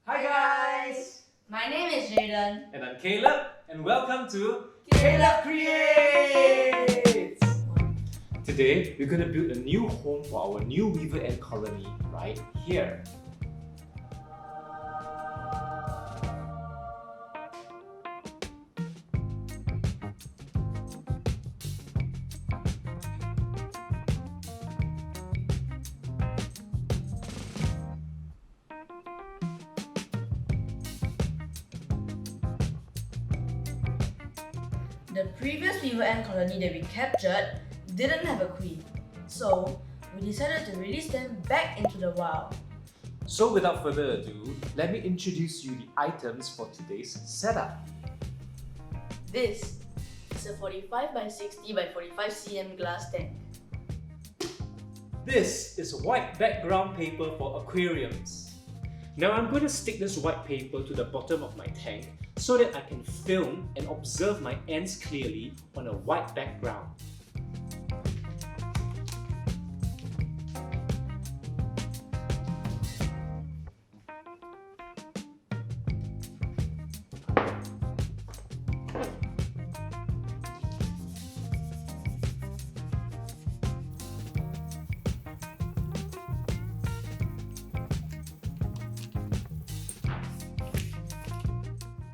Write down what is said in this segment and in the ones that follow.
Hi guys! My name is Jaden. And I'm Caleb, and welcome to Calebcreates! Today, we're going to build a new home for our new weaver ant colony right here. The previous weaver ant colony that we captured didn't have a queen, so we decided to release them back into the wild. So without further ado, let me introduce you the items for today's setup. This is a 45 by 60 by 45 cm glass tank. This is white background paper for aquariums. Now I'm going to stick this white paper to the bottom of my tank so that I can film and observe my ants clearly on a white background.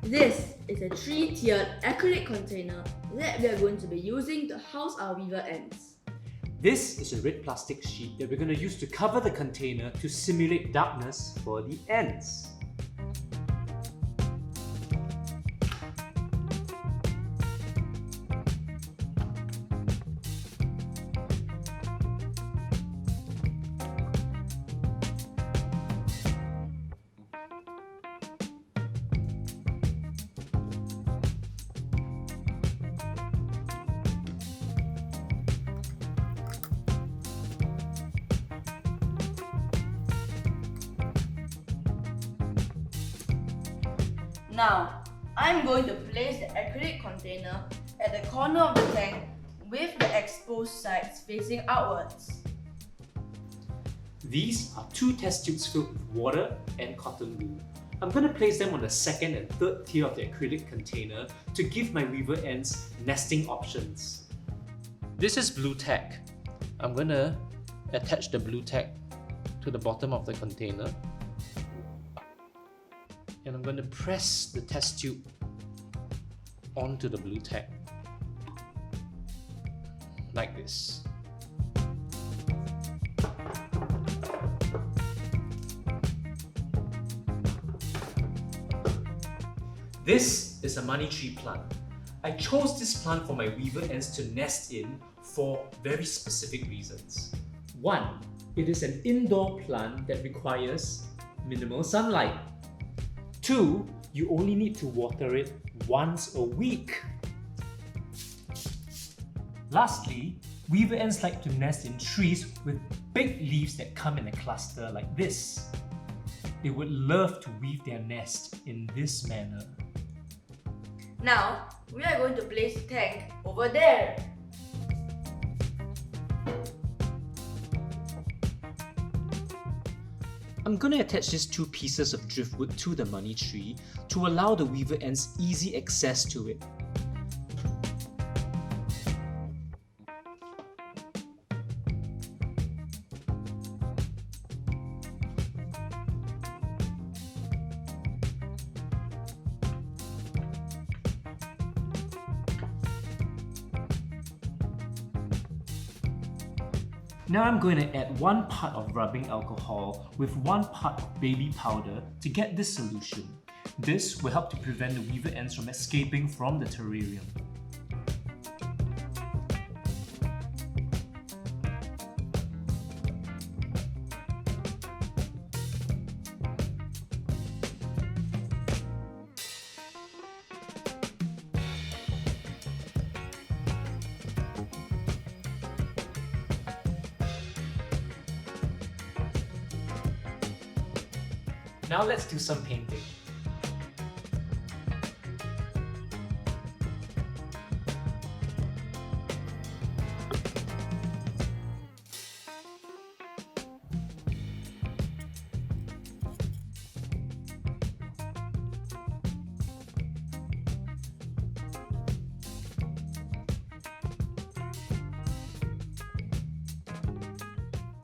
This is a 3-tiered acrylic container that we are going to be using to house our weaver ants. This is a red plastic sheet that we're going to use to cover the container to simulate darkness for the ants. Now, I'm going to place the acrylic container at the corner of the tank with the exposed sides facing outwards. These are 2 test tubes filled with water and cotton wool. I'm going to place them on the second and third tier of the acrylic container to give my weaver ants nesting options. This is blue tack. I'm going to attach the blue tack to the bottom of the container. And I'm going to press the test tube onto the blue tack like this. This is a moneytree plant. I chose this plant for my weaver ants to nest in for very specific reasons. 1. It is an indoor plant that requires minimal sunlight. 2. You only need to water it once a week. Lastly, weaver ants like to nest in trees with big leaves that come in a cluster like this. They would love to weave their nest in this manner. Now, we are going to place the tank over there. I'm going to attach these 2 pieces of driftwood to the money tree to allow the weaver ants easy access to it. Now I'm going to add 1 part of rubbing alcohol with 1 part of baby powder to get this solution. This will help to prevent the weaver ants from escaping from the terrarium. Now let's do some painting.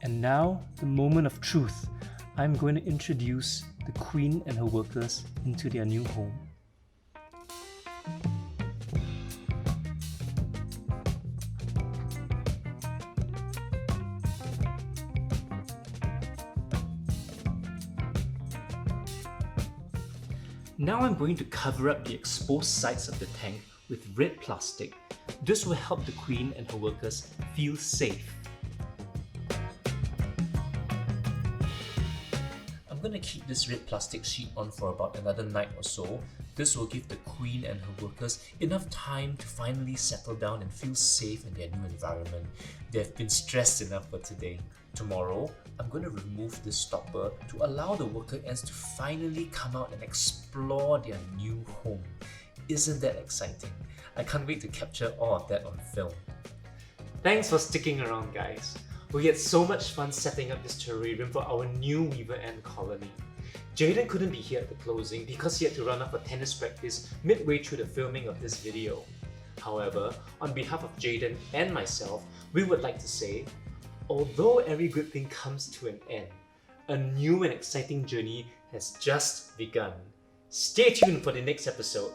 And now, the moment of truth. I'm going to introduce the queen and her workers into their new home. Now I'm going to cover up the exposed sides of the tank with red plastic. This will help the queen and her workers feel safe. I'm going to keep this red plastic sheet on for about another night or so. This will give the queen and her workers enough time to finally settle down and feel safe in their new environment. They've been stressed enough for today. Tomorrow, I'm going to remove this stopper to allow the worker ants to finally come out and explore their new home. Isn't that exciting? I can't wait to capture all of that on film. Thanks for sticking around, guys. We had so much fun setting up this terrarium for our new weaver ant colony. Jaden couldn't be here at the closing because he had to run off for tennis practice midway through the filming of this video. However, on behalf of Jaden and myself, we would like to say, although every good thing comes to an end, a new and exciting journey has just begun. Stay tuned for the next episode.